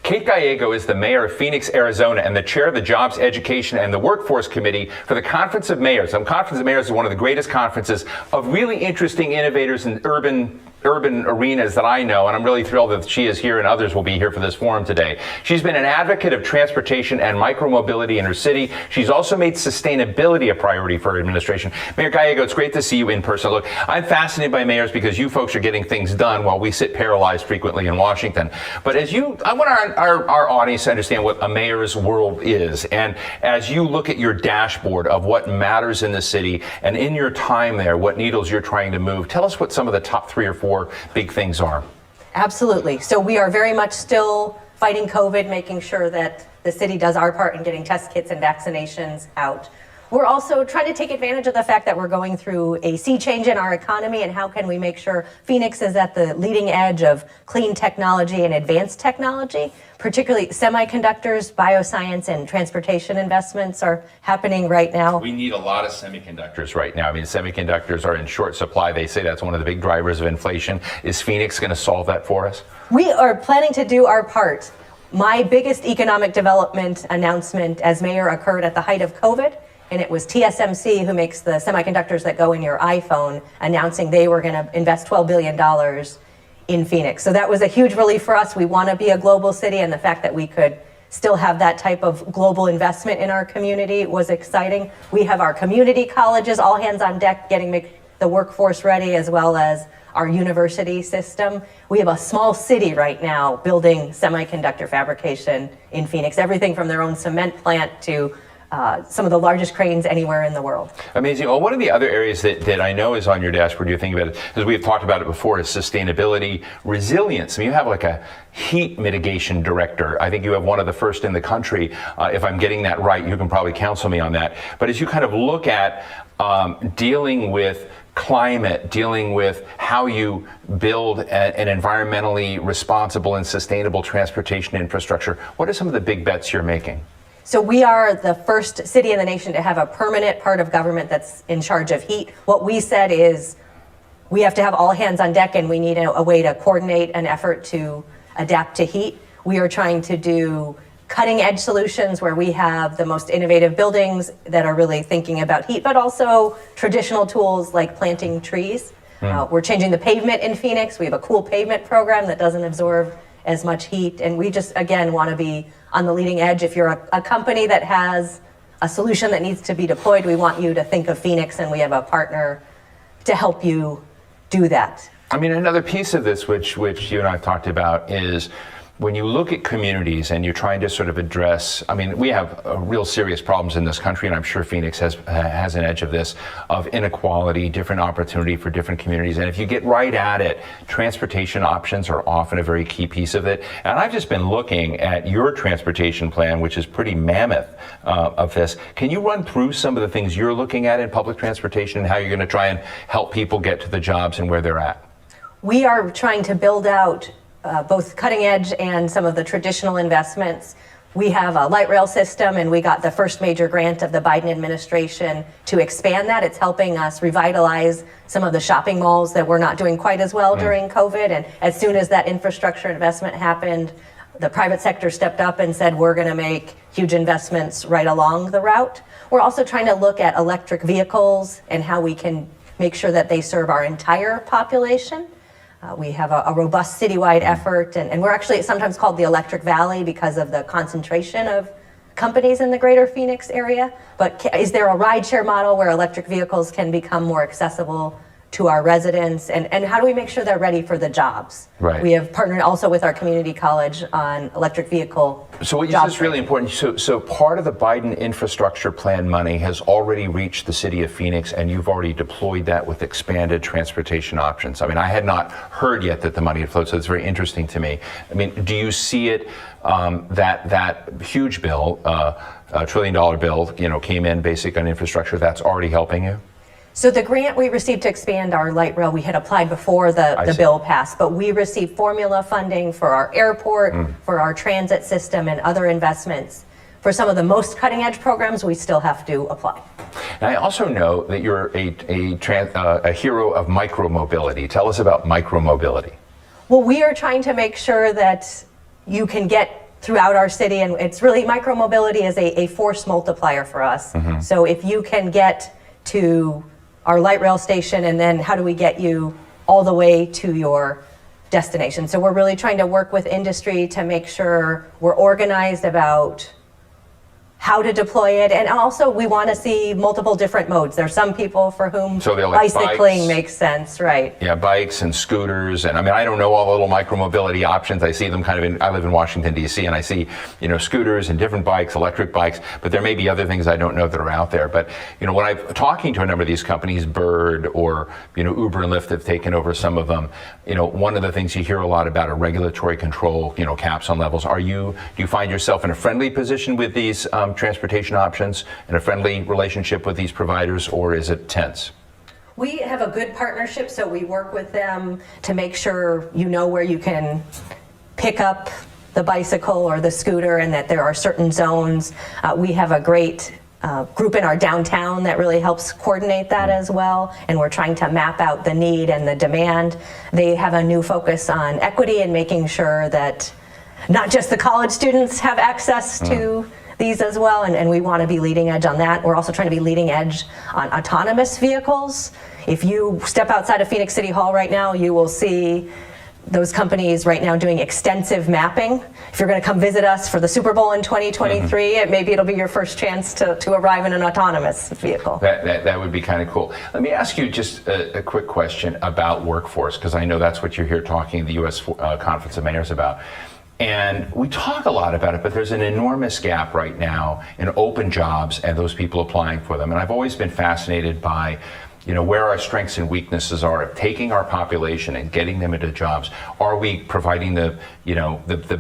Kate Gallego is the mayor of Phoenix, Arizona, and the chair of the Jobs, Education, and the Workforce Committee for the Conference of Mayors. The Conference of Mayors is one of the greatest conferences of really interesting innovators in urban arenas that I know, and I'm really thrilled that she is here and others will be here for this forum today. She's been an advocate of transportation and micromobility in her city. She's also made sustainability a priority for her administration. Mayor Gallego, it's great to see you in person. Look, I'm fascinated by mayors because you folks are getting things done while we sit paralyzed frequently in Washington. But I want our audience to understand what a mayor's world is. And as you look at your dashboard of what matters in the city and in your time there, what needles you're trying to move, tell us what some of the top 3 or 4 big things are. Absolutely. So we are very much still fighting COVID, making sure that the city does our part in getting test kits and vaccinations out. We're also trying to take advantage of the fact that we're going through a sea change in our economy, and how can we make sure Phoenix is at the leading edge of clean technology and advanced technology, particularly semiconductors, bioscience, and transportation investments are happening right now. We need a lot of semiconductors right now. I mean, semiconductors are in short supply. They say that's one of the big drivers of inflation. Is Phoenix going to solve that for us? We are planning to do our part. My biggest economic development announcement as mayor occurred at the height of COVID. And it was TSMC, who makes the semiconductors that go in your iPhone, announcing they were going to invest $12 billion in Phoenix. So that was a huge relief for us. We want to be a global city, and the fact that we could still have that type of global investment in our community was exciting. We have our community colleges, all hands on deck, getting the workforce ready, as well as our university system. We have a small city right now building semiconductor fabrication in Phoenix, everything from their own cement plant to some of the largest cranes anywhere in the world. Amazing. Well, one of the other areas that I know is on your dashboard, you're thinking about it, as we've talked about it before, is sustainability, resilience. I mean, you have like a heat mitigation director. I think you have one of the first in the country. If I'm getting that right, you can probably counsel me on that. But as you kind of look at dealing with climate, dealing with how you build an environmentally responsible and sustainable transportation infrastructure, what are some of the big bets you're making? So we are the first city in the nation to have a permanent part of government that's in charge of heat. What we said is we have to have all hands on deck, and we need a way to coordinate an effort to adapt to heat. We are trying to do cutting edge solutions where we have the most innovative buildings that are really thinking about heat, but also traditional tools like planting trees. We're changing the pavement in Phoenix. We have a cool pavement program that doesn't absorb as much heat. And we just, again, want to be on the leading edge. If you're a company that has a solution that needs to be deployed, we want you to think of Phoenix, and we have a partner to help you do that. I mean, another piece of this, which you and I have talked about, is when you look at communities and you're trying to sort of address, I mean, we have real serious problems in this country, and I'm sure Phoenix has an edge of this, of inequality, different opportunity for different communities. And if you get right at it, transportation options are often a very key piece of it. And I've just been looking at your transportation plan, which is pretty mammoth of this. Can you run through some of the things you're looking at in public transportation and how you're going to try and help people get to the jobs and where they're at? We are trying to build out both cutting edge and some of the traditional investments. We have a light rail system, and we got the first major grant of the Biden administration to expand that. It's helping us revitalize some of the shopping malls that were not doing quite as well during COVID. And as soon as that infrastructure investment happened, the private sector stepped up and said, we're going to make huge investments right along the route. We're also trying to look at electric vehicles and how we can make sure that they serve our entire population. We have a robust citywide effort, and we're actually sometimes called the Electric Valley because of the concentration of companies in the greater Phoenix area. But is there a rideshare model where electric vehicles can become more accessible to our residents? And how do we make sure they're ready for the jobs? Right. We have partnered also with our community college on electric vehicle. So what you said is really important. So part of the Biden infrastructure plan money has already reached the city of Phoenix, and you've already deployed that with expanded transportation options. I mean, I had not heard yet that the money had flowed, so it's very interesting to me. I mean, do you see it, that huge bill, $1 trillion bill, came in basic on infrastructure, that's already helping you? So the grant we received to expand our light rail, we had applied before the bill passed, but we received formula funding for our airport, for our transit system, and other investments. For some of the most cutting edge programs, we still have to apply. And I also know that you're a hero of micromobility. Tell us about micromobility. Well, we are trying to make sure that you can get throughout our city, and it's really micromobility is a force multiplier for us. So if you can get to our light rail station, and then how do we get you all the way to your destination? So we're really trying to work with industry to make sure we're organized about how to deploy it, and also we want to see multiple different modes. There's some people for whom So they're like bicycling bikes. makes sense, right? Yeah, bikes and scooters, and I mean, I don't know all the little micromobility options. I see them kind of in, I live in Washington, D.C., and I see, scooters and different bikes, electric bikes, but there may be other things I don't know that are out there. But, when I'm talking to a number of these companies, Bird or, Uber and Lyft have taken over some of them, one of the things you hear a lot about are regulatory control, caps on levels. Do you find yourself in a friendly position with these transportation options, in a friendly relationship with these providers, or is it tense? We have a good partnership, so we work with them to make sure you know where you can pick up the bicycle or the scooter, and that there are certain zones. We have a great group in our downtown that really helps coordinate that as well, and we're trying to map out the need and the demand. They have a new focus on equity and making sure that not just the college students have access to these as well, and we want to be leading edge on that. We're also trying to be leading edge on autonomous vehicles. If you step outside of Phoenix City Hall right now, you will see those companies right now doing extensive mapping. If you're going to come visit us for the Super Bowl in 2023, maybe it'll be your first chance to arrive in an autonomous vehicle. That would be kind of cool. Let me ask you just a quick question about workforce, because I know that's what you're here talking the U.S. Conference of Mayors about. And we talk a lot about it, but there's an enormous gap right now in open jobs and those people applying for them. And I've always been fascinated by, where our strengths and weaknesses are of taking our population and getting them into jobs. Are we providing the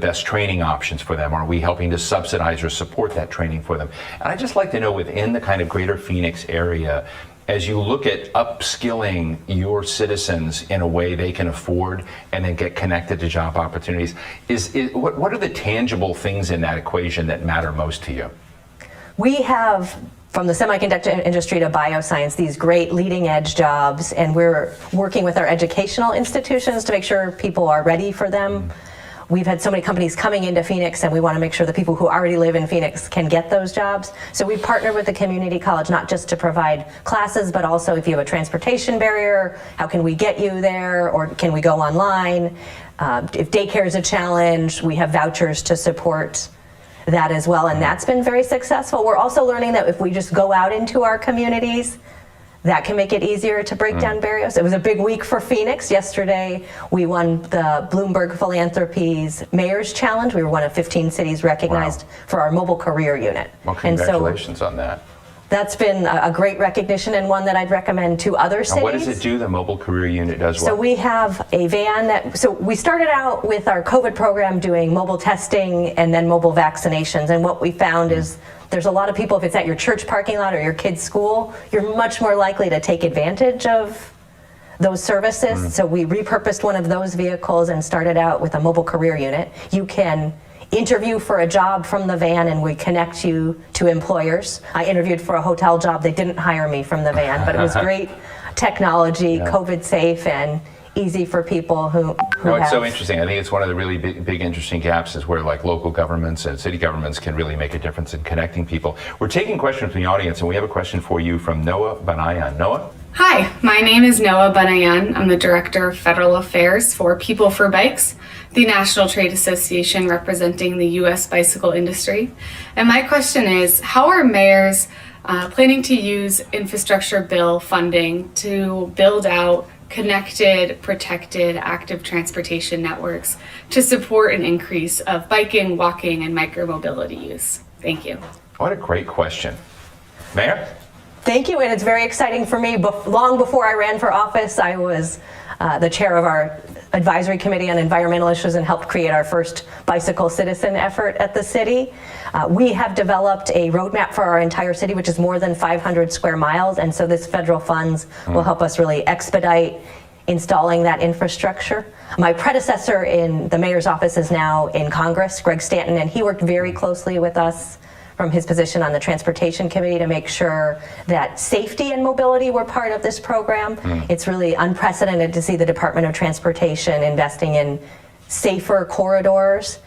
best training options for them? Are we helping to subsidize or support that training for them? And I'd just like to know, within the kind of greater Phoenix area, as you look at upskilling your citizens in a way they can afford and then get connected to job opportunities, what are the tangible things in that equation that matter most to you? We have, from the semiconductor industry to bioscience, these great leading edge jobs, and we're working with our educational institutions to make sure people are ready for them. We've had so many companies coming into Phoenix, and we want to make sure the people who already live in Phoenix can get those jobs. So we partnered with the community college, not just to provide classes, but also if you have a transportation barrier, how can we get you there, or can we go online? If daycare is a challenge, we have vouchers to support that as well, and that's been very successful. We're also learning that if we just go out into our communities, that can make it easier to break down barriers. It was a big week for Phoenix. Yesterday, we won the Bloomberg Philanthropies Mayor's Challenge. We were one of 15 cities recognized for our mobile career unit. Well, congratulations on that. That's been a great recognition, and one that I'd recommend to other cities. And what does it do, the mobile career unit does what? So we have a van so we started out with our COVID program doing mobile testing and then mobile vaccinations, and what we found is there's a lot of people, if it's at your church parking lot or your kid's school, you're much more likely to take advantage of those services. So we repurposed one of those vehicles and started out with a mobile career unit. You can interview for a job from the van, and we connect you to employers. I interviewed for a hotel job. They didn't hire me from the van, but it was great technology, COVID safe, and easy for people who it's so interesting. I think it's one of the really big interesting gaps is where local governments and city governments can really make a difference in connecting people. We're taking questions from the audience, and we have a question for you from Noah Banayan. Noah? Hi, my name is Noah Banayan. I'm the Director of Federal Affairs for People for Bikes, the National Trade Association representing the U.S. bicycle industry. And my question is, how are mayors planning to use infrastructure bill funding to build out connected, protected, active transportation networks to support an increase of biking, walking, and micromobility use? Thank you. What a great question. Mayor? Thank you, and it's very exciting for me. Long before I ran for office, I was the chair of our advisory committee on environmental issues and helped create our first bicycle citizen effort at the city. We have developed a roadmap for our entire city, which is more than 500 square miles, and so this federal funds will help us really expedite installing that infrastructure. My predecessor in the mayor's office is now in Congress, Greg Stanton, and he worked very closely with us from his position on the Transportation Committee to make sure that safety and mobility were part of this program. It's really unprecedented to see the Department of Transportation investing in safer corridors.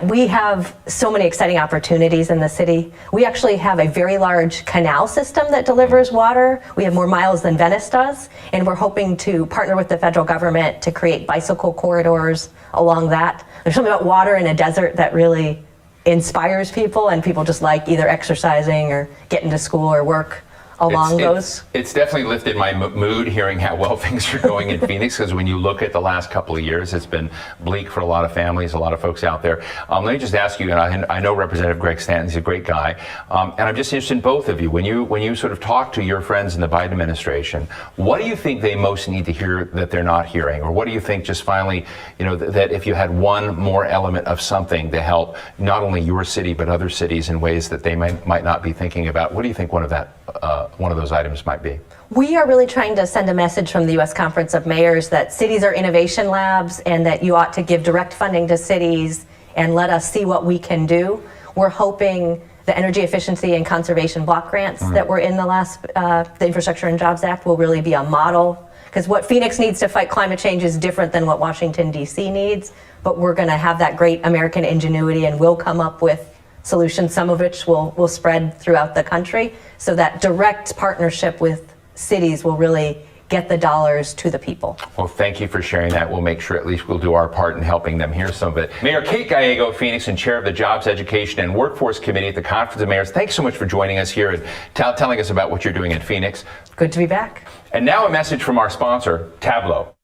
We have so many exciting opportunities in the city. We actually have a very large canal system that delivers water. We have more miles than Venice does, and we're hoping to partner with the federal government to create bicycle corridors along that. There's something about water in a desert that really inspires people, and people just like either exercising or getting to school or work along those. It's definitely lifted my mood hearing how well things are going in Phoenix, because when you look at the last couple of years, it's been bleak for a lot of families, a lot of folks out there. Let me just ask you, and I know Representative Greg Stanton, he's a great guy, and I'm just interested in both of you. When you sort of talk to your friends in the Biden administration, what do you think they most need to hear that they're not hearing? Or what do you think just finally, that if you had one more element of something to help not only your city, but other cities in ways that they might not be thinking about, what do you think one of those items might be? We are really trying to send a message from the U.S. Conference of Mayors that cities are innovation labs and that you ought to give direct funding to cities and let us see what we can do. We're hoping the energy efficiency and conservation block grants that were in the last, the Infrastructure and Jobs Act will really be a model, because what Phoenix needs to fight climate change is different than what Washington, D.C. needs, but we're going to have that great American ingenuity and we'll come up with solutions, some of which will spread throughout the country. So that direct partnership with cities will really get the dollars to the people. Well, thank you for sharing that. We'll make sure at least we'll do our part in helping them hear some of it. Mayor Kate Gallego of Phoenix and chair of the Jobs, Education, and Workforce Committee at the Conference of Mayors, thanks so much for joining us here and telling us about what you're doing in Phoenix. Good to be back. And now a message from our sponsor, Tableau.